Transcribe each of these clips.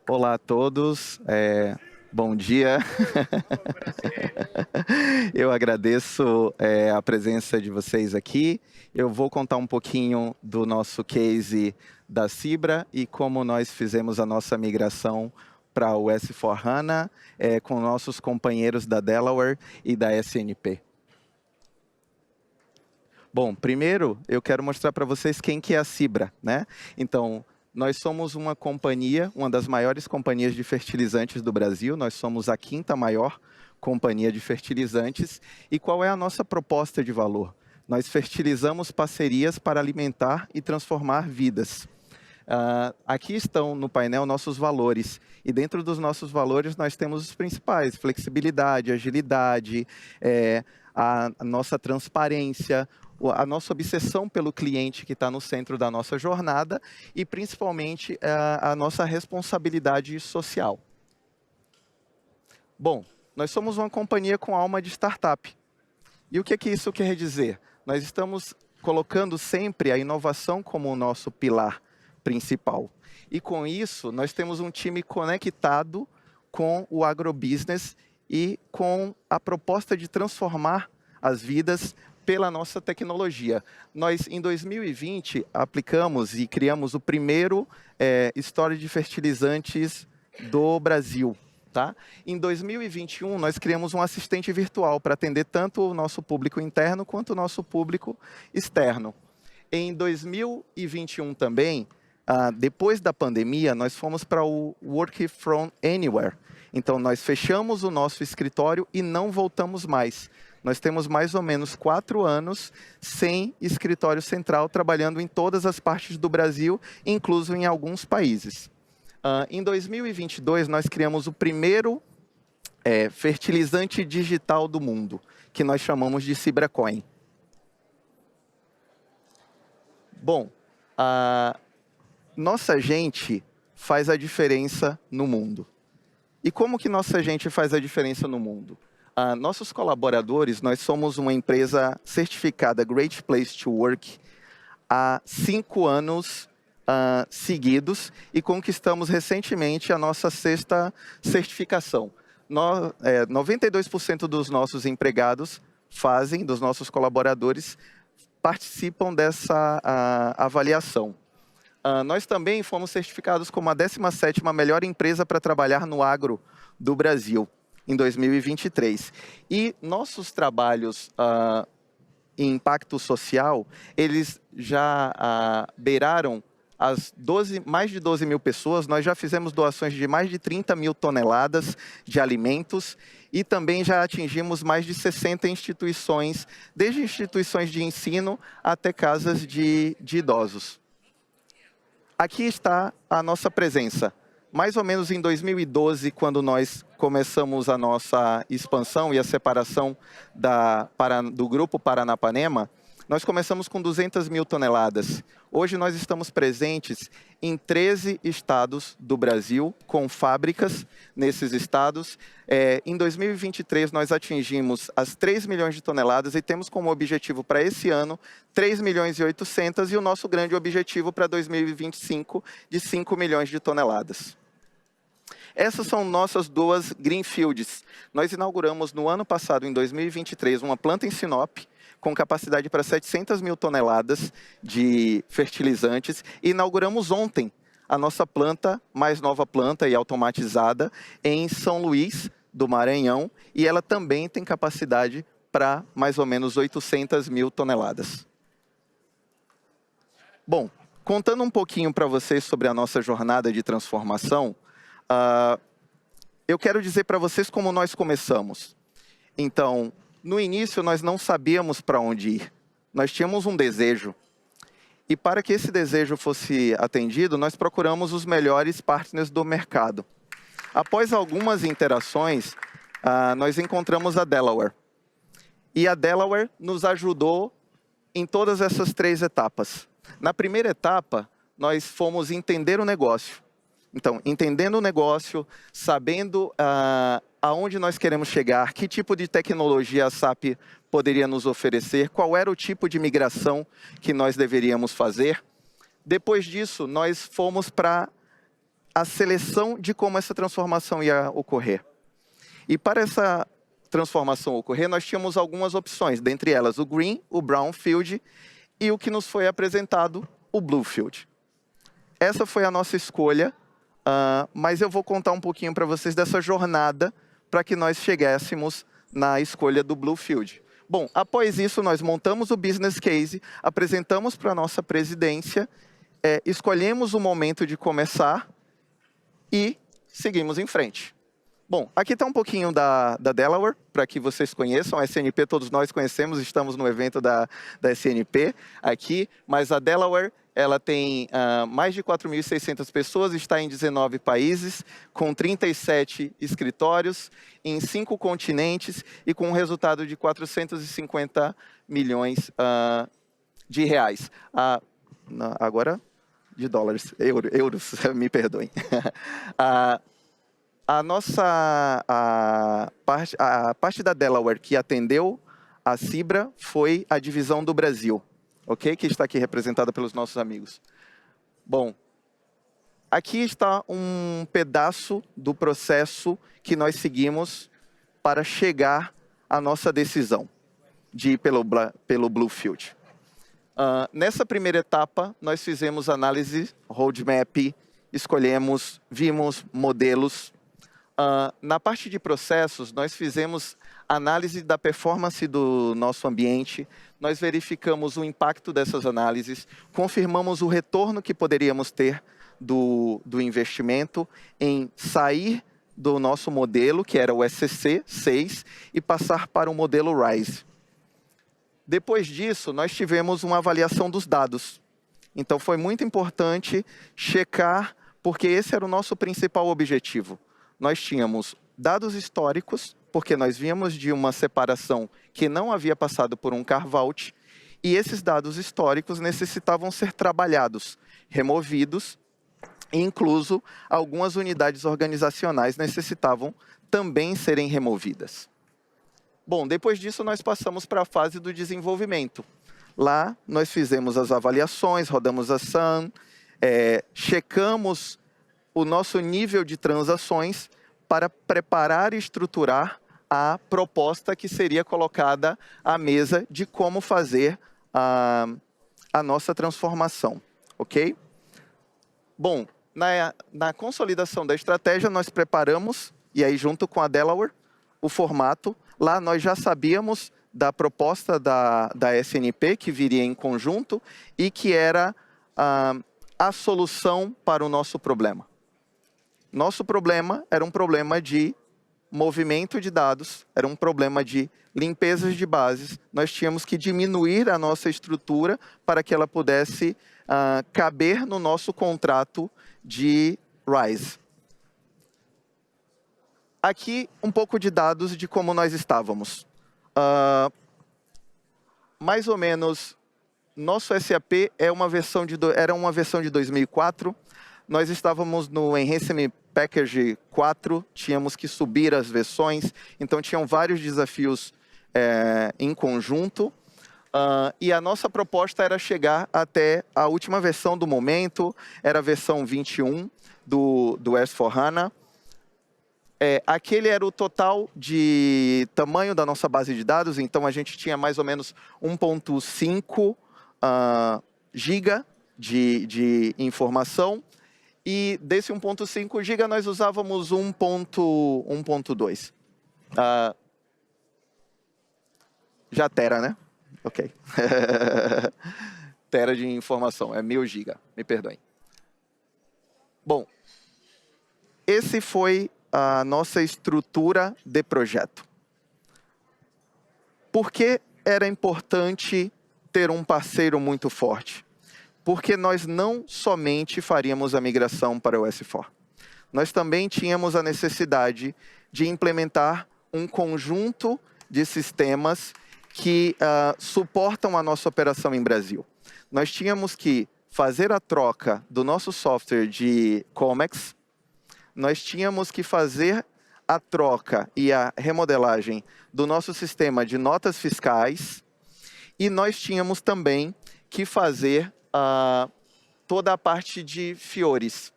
Olá a todos, bom dia. Eu agradeço a presença de vocês aqui. Eu vou contar um pouquinho do nosso case da Cibra e como nós fizemos a nossa migração para o S4HANA com nossos companheiros da Delaware e da SNP. Bom, primeiro eu quero mostrar para vocês quem que é a Cibra, né? Então, nós somos uma companhia, uma das maiores companhias de fertilizantes do Brasil. Nós somos a quinta maior companhia de fertilizantes. E qual é a nossa proposta de valor? Nós fertilizamos parcerias para alimentar e transformar vidas. Aqui estão no painel nossos valores. E dentro dos nossos valores nós temos os principais: flexibilidade, agilidade, a nossa transparência, a nossa obsessão pelo cliente que está no centro da nossa jornada e, principalmente, a nossa responsabilidade social. Bom, nós somos uma companhia com alma de startup. E o que isso quer dizer? Nós estamos colocando sempre a inovação como o nosso pilar principal. E, com isso, nós temos um time conectado com o agrobusiness e com a proposta de transformar as vidas pela nossa tecnologia. Nós, em 2020, aplicamos e criamos o primeiro storage de fertilizantes do Brasil. Tá? Em 2021, nós criamos um assistente virtual para atender tanto o nosso público interno quanto o nosso público externo. Em 2021 também, depois da pandemia, nós fomos para o Work from Anywhere. Então, nós fechamos o nosso escritório e não voltamos mais. Nós temos mais ou menos 4 anos sem escritório central, trabalhando em todas as partes do Brasil, incluso em alguns países. Em 2022, nós criamos o primeiro fertilizante digital do mundo, que nós chamamos de CibraCoin. Bom, nossa gente faz a diferença no mundo. E como que nossa gente faz a diferença no mundo? Nossos colaboradores, nós somos uma empresa certificada Great Place to Work há 5 anos seguidos e conquistamos recentemente a nossa 6ª certificação. 92% dos nossos empregados dos nossos colaboradores, participam dessa avaliação. Nós também fomos certificados como a 17ª melhor empresa para trabalhar no agro do Brasil, em 2023. E nossos trabalhos em impacto social, eles já beiraram mais de 12 mil pessoas. Nós já fizemos doações de mais de 30 mil toneladas de alimentos e também já atingimos mais de 60 instituições, desde instituições de ensino até casas de idosos. Aqui está a nossa presença. Mais ou menos em 2012, quando nós começamos a nossa expansão e a separação do Grupo Paranapanema, nós começamos com 200 mil toneladas. Hoje nós estamos presentes em 13 estados do Brasil, com fábricas nesses estados. Em 2023, nós atingimos as 3 milhões de toneladas e temos como objetivo para esse ano 3 milhões e 800 e o nosso grande objetivo para 2025 de 5 milhões de toneladas. Essas são nossas 2 Greenfields. Nós inauguramos no ano passado, em 2023, uma planta em Sinop, com capacidade para 700 mil toneladas de fertilizantes. E inauguramos ontem a nossa mais nova planta e automatizada em São Luís do Maranhão. E ela também tem capacidade para mais ou menos 800 mil toneladas. Bom, contando um pouquinho para vocês sobre a nossa jornada de transformação, eu quero dizer para vocês como nós começamos. Então, no início, nós não sabíamos para onde ir. Nós tínhamos um desejo. E para que esse desejo fosse atendido, nós procuramos os melhores partners do mercado. Após algumas interações, nós encontramos a Delaware. E a Delaware nos ajudou em todas essas 3 etapas. Na primeira etapa, nós fomos entender o negócio. Então, entendendo o negócio, sabendo aonde nós queremos chegar, que tipo de tecnologia a SAP poderia nos oferecer, qual era o tipo de migração que nós deveríamos fazer. Depois disso, nós fomos para a seleção de como essa transformação ia ocorrer. E para essa transformação ocorrer, nós tínhamos algumas opções, dentre elas o Green, o Brownfield e o que nos foi apresentado, o Bluefield. Essa foi a nossa escolha, mas eu vou contar um pouquinho para vocês dessa jornada para que nós chegássemos na escolha do Bluefield. Bom, após isso, nós montamos o business case, apresentamos para a nossa presidência, escolhemos o momento de começar e seguimos em frente. Bom, aqui está um pouquinho da Delaware, para que vocês conheçam. A SNP todos nós conhecemos, estamos no evento da SNP aqui, mas a Delaware, ela tem mais de 4.600 pessoas, está em 19 países, com 37 escritórios, em 5 continentes e com um resultado de 450 milhões de reais. Agora, de dólares, euros, me perdoem. A parte da Delaware que atendeu a Cibra foi a divisão do Brasil, ok? Que está aqui representada pelos nossos amigos. Bom, aqui está um pedaço do processo que nós seguimos para chegar à nossa decisão de ir pelo Bluefield. Nessa primeira etapa, nós fizemos análise, roadmap, escolhemos, vimos modelos. Na parte de processos, nós fizemos análise da performance do nosso ambiente, nós verificamos o impacto dessas análises, confirmamos o retorno que poderíamos ter do investimento em sair do nosso modelo, que era o SCC 6, e passar para o modelo RISE. Depois disso, nós tivemos uma avaliação dos dados. Então, foi muito importante checar, porque esse era o nosso principal objetivo. Nós tínhamos dados históricos, porque nós víamos de uma separação que não havia passado por um carve-out, e esses dados históricos necessitavam ser trabalhados, removidos, e incluso algumas unidades organizacionais necessitavam também serem removidas. Bom, depois disso nós passamos para a fase do desenvolvimento. Lá nós fizemos as avaliações, rodamos a SAM, checamos o nosso nível de transações para preparar e estruturar a proposta que seria colocada à mesa de como fazer a nossa transformação, ok? Bom, na consolidação da estratégia, nós preparamos, e aí junto com a Delaware, o formato. Lá nós já sabíamos da proposta da SNP, que viria em conjunto, e que era a solução para o nosso problema. Nosso problema era um problema de movimento de dados, era um problema de limpezas de bases. Nós tínhamos que diminuir a nossa estrutura para que ela pudesse caber no nosso contrato de RISE. Aqui, um pouco de dados de como nós estávamos. Mais ou menos, nosso SAP era uma versão de 2004. Nós estávamos no Enhancement Package 4, tínhamos que subir as versões, então tinham vários desafios em conjunto. E a nossa proposta era chegar até a última versão do momento, era a versão 21 do S4HANA. Aquele era o total de tamanho da nossa base de dados, então a gente tinha mais ou menos 1.5 GB de informação, e desse 1.5 GB nós usávamos 1.2. Já tera, né? Ok. Tera de informação, é 1000 GB, me perdoem. Bom, esse foi a nossa estrutura de projeto. Por que era importante ter um parceiro muito forte? Porque nós não somente faríamos a migração para o S4. Nós também tínhamos a necessidade de implementar um conjunto de sistemas que suportam a nossa operação em Brasil. Nós tínhamos que fazer a troca do nosso software de Comex, nós tínhamos que fazer a troca e a remodelagem do nosso sistema de notas fiscais, e nós tínhamos também que fazer toda a parte de Fiores.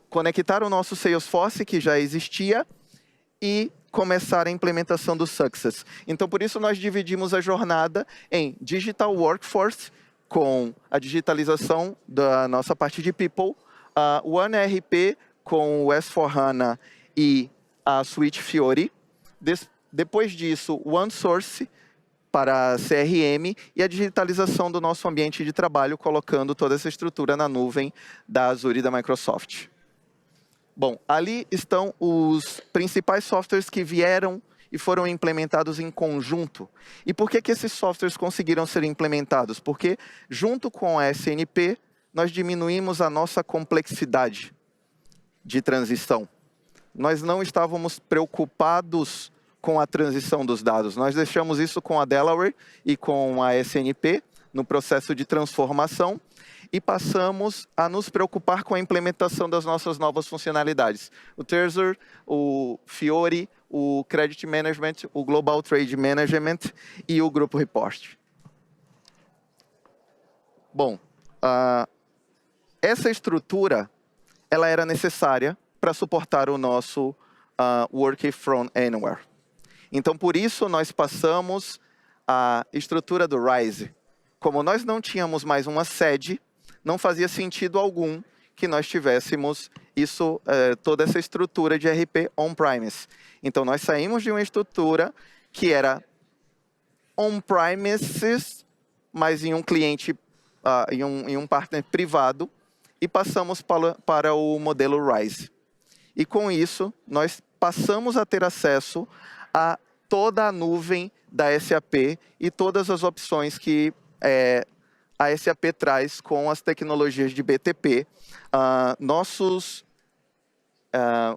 conectar o nosso Salesforce, que já existia, e começar a implementação do Success. Então, por isso, nós dividimos a jornada em Digital Workforce, com a digitalização da nossa parte de People, o OneRP com o S4HANA e a Suite Fiori. Depois disso, o OneSource para CRM e a digitalização do nosso ambiente de trabalho, colocando toda essa estrutura na nuvem da Azure e da Microsoft. Bom, ali estão os principais softwares que vieram e foram implementados em conjunto. E por que esses softwares conseguiram ser implementados? Porque, junto com a SNP, nós diminuímos a nossa complexidade de transição. Nós não estávamos preocupados com a transição dos dados. Nós deixamos isso com a Delaware e com a SNP no processo de transformação e passamos a nos preocupar com a implementação das nossas novas funcionalidades. O Trezor, o Fiori, o Credit Management, o Global Trade Management e o Grupo Report. Bom, essa estrutura ela era necessária para suportar o nosso Work from Anywhere. Então, por isso, nós passamos a estrutura do RISE. Como nós não tínhamos mais uma sede, não fazia sentido algum que nós tivéssemos toda essa estrutura de RP on-premise. Então, nós saímos de uma estrutura que era on-premises, mas em um cliente, em um partner privado, e passamos para o modelo RISE. E com isso, nós passamos a ter acesso a toda a nuvem da SAP e todas as opções que a SAP traz com as tecnologias de BTP. Nossos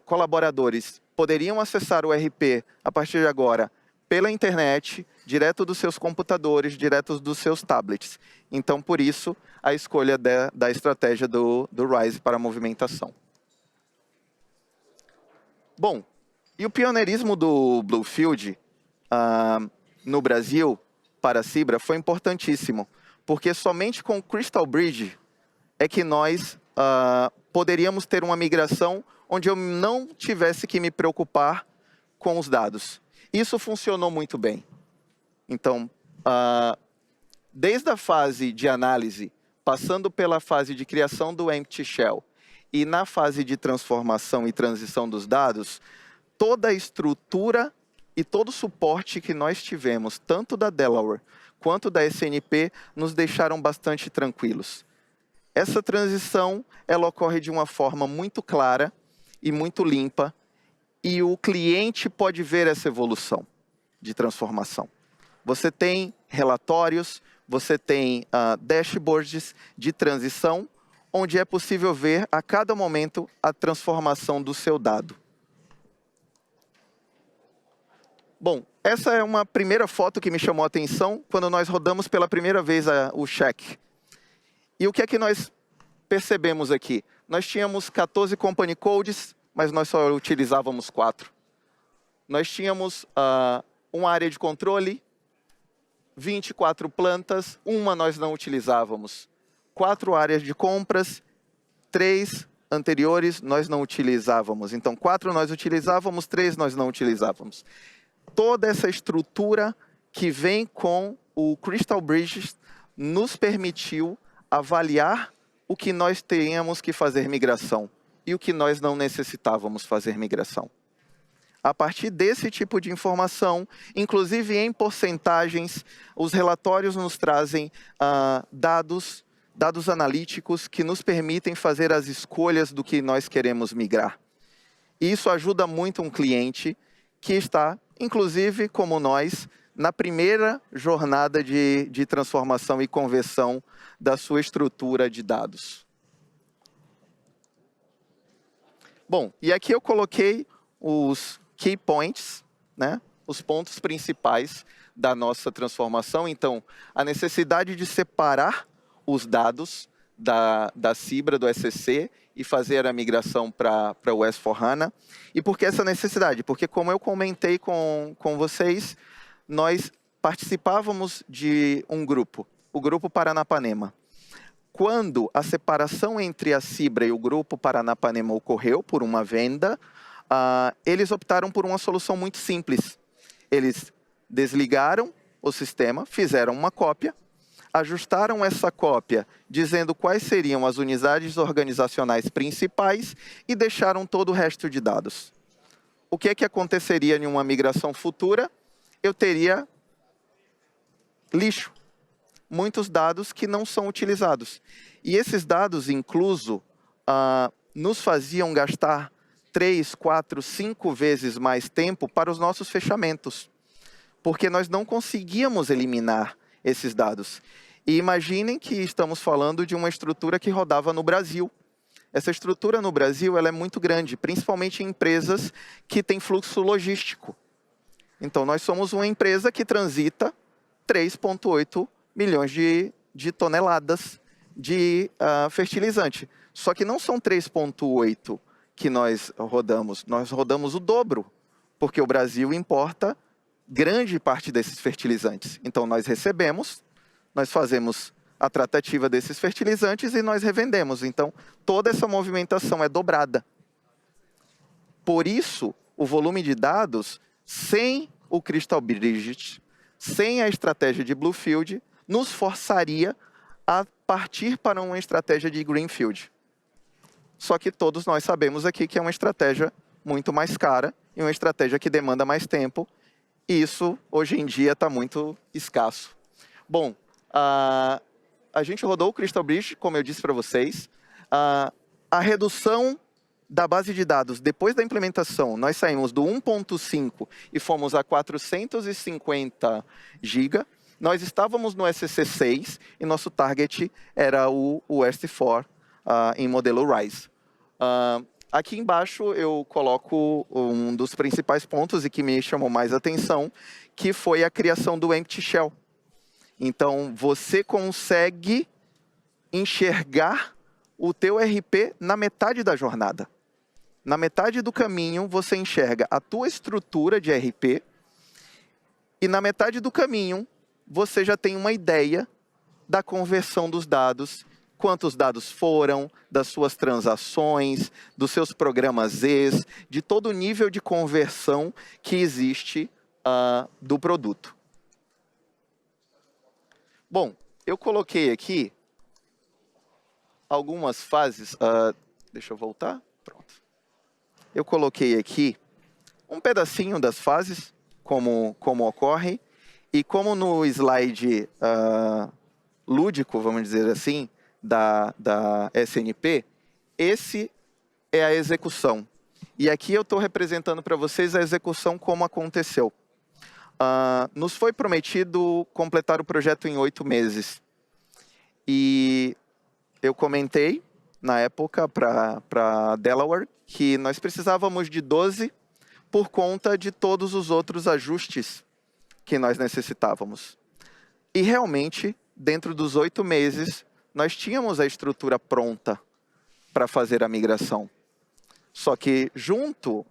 colaboradores poderiam acessar o RP a partir de agora pela internet, direto dos seus computadores, direto dos seus tablets. Então, por isso, a escolha da estratégia do RISE para a movimentação. Bom, e o pioneirismo do Bluefield no Brasil para a Cibra foi importantíssimo, porque somente com o Crystal Bridge é que nós poderíamos ter uma migração onde eu não tivesse que me preocupar com os dados. Isso funcionou muito bem. Então, desde a fase de análise, passando pela fase de criação do Empty Shell e na fase de transformação e transição dos dados, toda a estrutura e todo o suporte que nós tivemos, tanto da Delaware quanto da SNP, nos deixaram bastante tranquilos. Essa transição ela ocorre de uma forma muito clara e muito limpa, e o cliente pode ver essa evolução de transformação. Você tem relatórios, você tem dashboards de transição, onde é possível ver a cada momento a transformação do seu dado. Bom, essa é uma primeira foto que me chamou a atenção quando nós rodamos pela primeira vez o check. E o que é que nós percebemos aqui? Nós tínhamos 14 company codes, mas nós só utilizávamos 4. Nós tínhamos uma área de controle, 24 plantas, uma nós não utilizávamos. 4 áreas de compras, 3 anteriores nós não utilizávamos. Então, 4 nós utilizávamos, 3 nós não utilizávamos. Toda essa estrutura que vem com o Crystal Bridge nos permitiu avaliar o que nós teríamos que fazer migração e o que nós não necessitávamos fazer migração. A partir desse tipo de informação, inclusive em porcentagens, os relatórios nos trazem dados analíticos que nos permitem fazer as escolhas do que nós queremos migrar. E isso ajuda muito um cliente que está, inclusive, como nós, na primeira jornada de transformação e conversão da sua estrutura de dados. Bom, e aqui eu coloquei os key points, né? Os pontos principais da nossa transformação. Então, a necessidade de separar os dados da Cibra, do SCC, e fazer a migração para o S4HANA. E por que essa necessidade? Porque, como eu comentei com vocês, nós participávamos de um grupo, o Grupo Paranapanema. Quando a separação entre a Cibra e o Grupo Paranapanema ocorreu por uma venda, eles optaram por uma solução muito simples. Eles desligaram o sistema, fizeram uma cópia, ajustaram essa cópia dizendo quais seriam as unidades organizacionais principais e deixaram todo o resto de dados. O que é que aconteceria em uma migração futura? Eu teria lixo, muitos dados que não são utilizados. E esses dados, incluso, nos faziam gastar 3, 4, 5 vezes mais tempo para os nossos fechamentos, porque nós não conseguíamos eliminar esses dados. E imaginem que estamos falando de uma estrutura que rodava no Brasil. Essa estrutura no Brasil ela é muito grande, principalmente em empresas que têm fluxo logístico. Então, nós somos uma empresa que transita 3,8 milhões de toneladas de fertilizante. Só que não são 3,8 que nós rodamos o dobro, porque o Brasil importa grande parte desses fertilizantes. Então, nós recebemos, nós fazemos a tratativa desses fertilizantes e nós revendemos. Então, toda essa movimentação é dobrada. Por isso, o volume de dados, sem o Crystal Bridge, sem a estratégia de Bluefield, nos forçaria a partir para uma estratégia de Greenfield. Só que todos nós sabemos aqui que é uma estratégia muito mais cara e uma estratégia que demanda mais tempo. E isso, hoje em dia, está muito escasso. Bom, a gente rodou o Crystal Bridge, como eu disse para vocês. A redução da base de dados, depois da implementação, nós saímos do 1.5 e fomos a 450 GB. Nós estávamos no SC6 e nosso target era o ST4 em modelo RISE. Aqui embaixo eu coloco um dos principais pontos e que me chamou mais atenção, que foi a criação do Empty Shell. Então, você consegue enxergar o teu RP na metade da jornada. Na metade do caminho, você enxerga a tua estrutura de RP e na metade do caminho, você já tem uma ideia da conversão dos dados, quantos dados foram, das suas transações, dos seus programas ES, de todo o nível de conversão que existe do produto. Bom, eu coloquei aqui algumas fases. Deixa eu voltar. Pronto. Eu coloquei aqui um pedacinho das fases, como ocorre, e como no slide lúdico, vamos dizer assim, da SNP, esse é a execução. E aqui eu estou representando para vocês a execução como aconteceu. Nos foi prometido completar o projeto em 8 meses. E eu comentei, na época, para Delaware, que nós precisávamos de 12 por conta de todos os outros ajustes que nós necessitávamos. E realmente, dentro dos 8 meses, nós tínhamos a estrutura pronta para fazer a migração. Só que junto,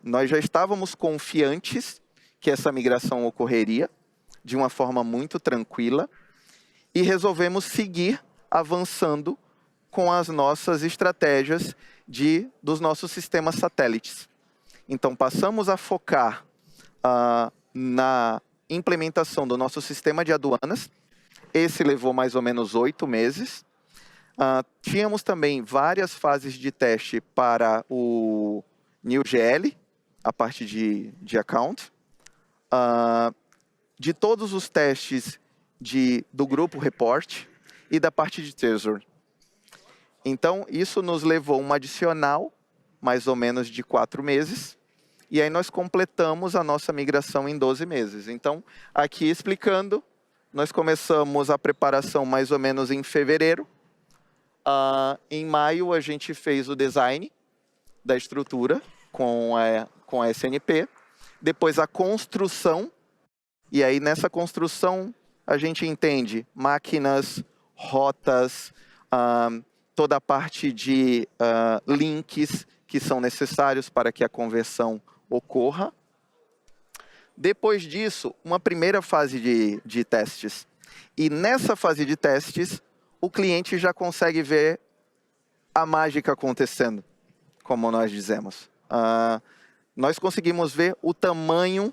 nós já estávamos confiantes que essa migração ocorreria de uma forma muito tranquila e resolvemos seguir avançando com as nossas estratégias dos nossos sistemas satélites. Então, passamos a focar na implementação do nosso sistema de aduanas. Esse levou mais ou menos 8 meses. Tínhamos também várias fases de teste para o NewGL, a parte de account. De todos os testes do grupo report e da parte de Trezor. Então, isso nos levou um adicional, mais ou menos de 4 meses, e aí nós completamos a nossa migração em 12 meses. Então, aqui explicando, nós começamos a preparação mais ou menos em fevereiro. Em maio, a gente fez o design da estrutura com a SNP, depois a construção, e aí nessa construção a gente entende máquinas, rotas, toda a parte de links que são necessários para que a conversão ocorra. Depois disso, uma primeira fase de testes. E nessa fase de testes, o cliente já consegue ver a mágica acontecendo, como nós dizemos. Nós conseguimos ver o tamanho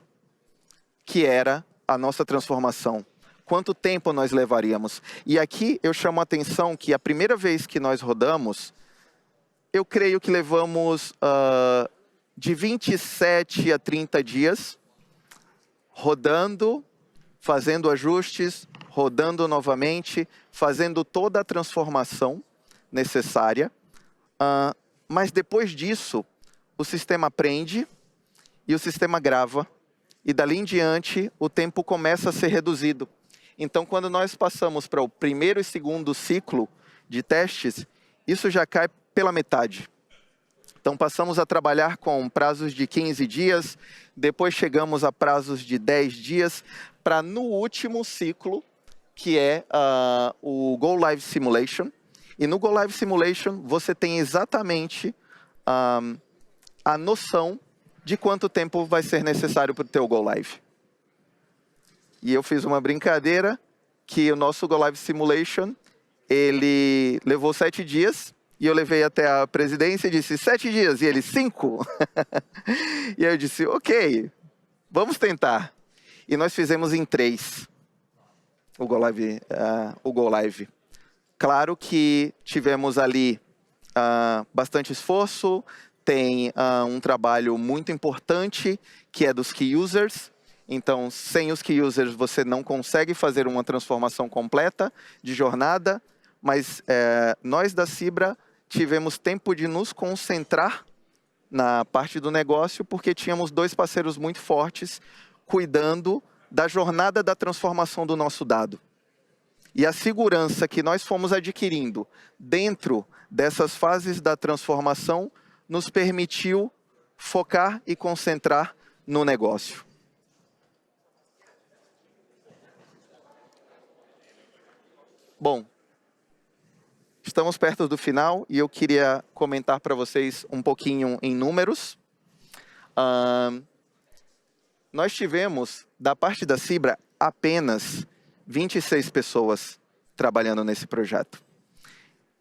que era a nossa transformação. Quanto tempo nós levaríamos? E aqui eu chamo a atenção que a primeira vez que nós rodamos, eu creio que levamos de 27 a 30 dias rodando, fazendo ajustes, rodando novamente, fazendo toda a transformação necessária. Mas depois disso, o sistema aprende e o sistema grava. E dali em diante, o tempo começa a ser reduzido. Então, quando nós passamos para o primeiro e segundo ciclo de testes, isso já cai pela metade. Então, passamos a trabalhar com prazos de 15 dias, depois chegamos a prazos de 10 dias, para no último ciclo, que é o Go Live Simulation. E no Go Live Simulation, você tem exatamente a noção de quanto tempo vai ser necessário para o teu Go Live. E eu fiz uma brincadeira que o nosso Go Live Simulation, ele levou 7 dias, e eu levei até a presidência e disse, 7 dias, e ele, 5. E aí eu disse, ok, vamos tentar. E nós fizemos em 3 o Go Live. Claro que tivemos ali bastante esforço, tem um trabalho muito importante, que é dos Key Users. Então, sem os Key Users, você não consegue fazer uma transformação completa de jornada, mas nós da Cibra tivemos tempo de nos concentrar na parte do negócio, porque tínhamos 2 parceiros muito fortes cuidando da jornada da transformação do nosso dado. E a segurança que nós fomos adquirindo dentro dessas fases da transformação nos permitiu focar e concentrar no negócio. Bom, estamos perto do final e eu queria comentar para vocês um pouquinho em números. Nós tivemos, da parte da Cibra, apenas 26 pessoas trabalhando nesse projeto.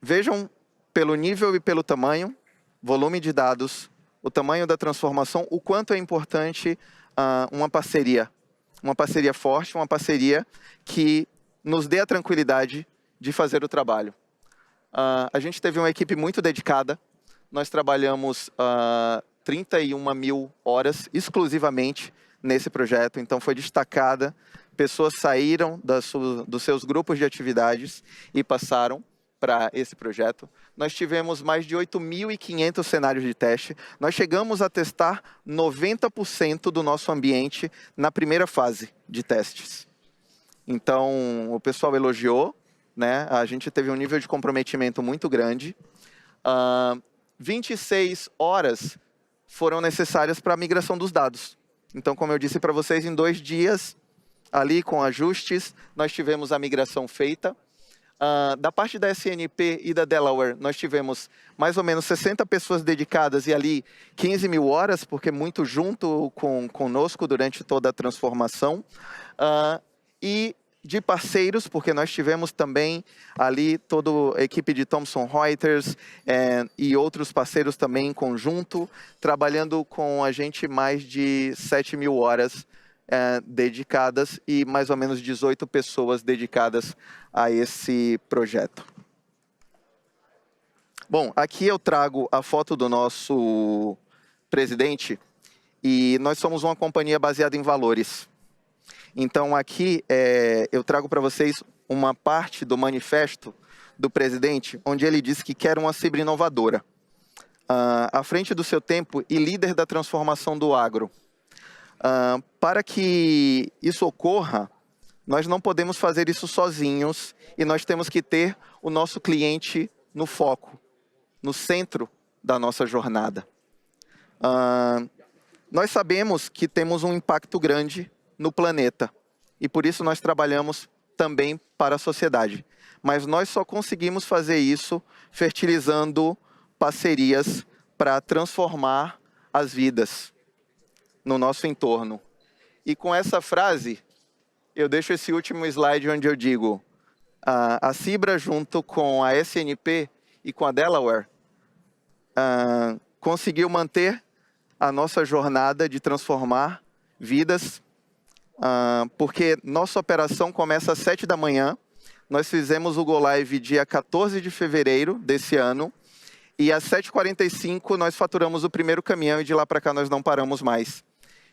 Vejam pelo nível e pelo tamanho, volume de dados, o tamanho da transformação, o quanto é importante uma parceria forte, uma parceria que nos dê a tranquilidade de fazer o trabalho. A gente teve uma equipe muito dedicada, nós trabalhamos 31 mil horas exclusivamente nesse projeto, então foi destacada, pessoas saíram dos seus grupos de atividades e passaram para esse projeto. Nós tivemos mais de 8.500 cenários de teste, nós chegamos a testar 90% do nosso ambiente na primeira fase de testes. Então, o pessoal elogiou, né? A gente teve um nível de comprometimento muito grande. 26 horas foram necessárias para a migração dos dados. Então, como eu disse para vocês, em 2 dias, ali com ajustes, nós tivemos a migração feita. Da parte da SNP e da Delaware, nós tivemos mais ou menos 60 pessoas dedicadas e ali 15 mil horas, porque muito junto conosco durante toda a transformação. E de parceiros, porque nós tivemos também ali toda a equipe de Thomson Reuters e outros parceiros também em conjunto, trabalhando com a gente mais de 7 mil horas dedicadas e mais ou menos 18 pessoas dedicadas a esse projeto. Bom, aqui eu trago a foto do nosso presidente e nós somos uma companhia baseada em valores. Então, aqui eu trago para vocês uma parte do manifesto do presidente, onde ele diz que quer uma Cibra inovadora, à frente do seu tempo e líder da transformação do agro. Para que isso ocorra, nós não podemos fazer isso sozinhos e nós temos que ter o nosso cliente no foco, no centro da nossa jornada. Nós sabemos que temos um impacto grande no planeta. E por isso nós trabalhamos também para a sociedade. Mas nós só conseguimos fazer isso fertilizando parcerias para transformar as vidas no nosso entorno. E com essa frase, eu deixo esse último slide onde eu digo, A Cibra, junto com a SNP e com a Delaware, conseguiu manter a nossa jornada de transformar vidas, porque nossa operação começa às 7 da manhã. Nós fizemos o Go Live dia 14 de fevereiro desse ano, e às 7h45 nós faturamos o primeiro caminhão e de lá para cá nós não paramos mais.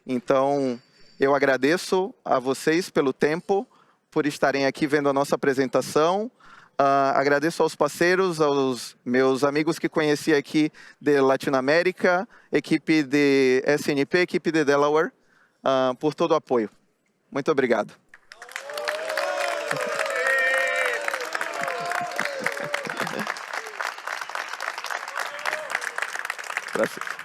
Então, eu agradeço a vocês pelo tempo, por estarem aqui vendo a nossa apresentação. Agradeço aos parceiros, aos meus amigos que conheci aqui de Latinoamérica, equipe de SNP, equipe de Delaware, por todo o apoio. Muito obrigado. Graças.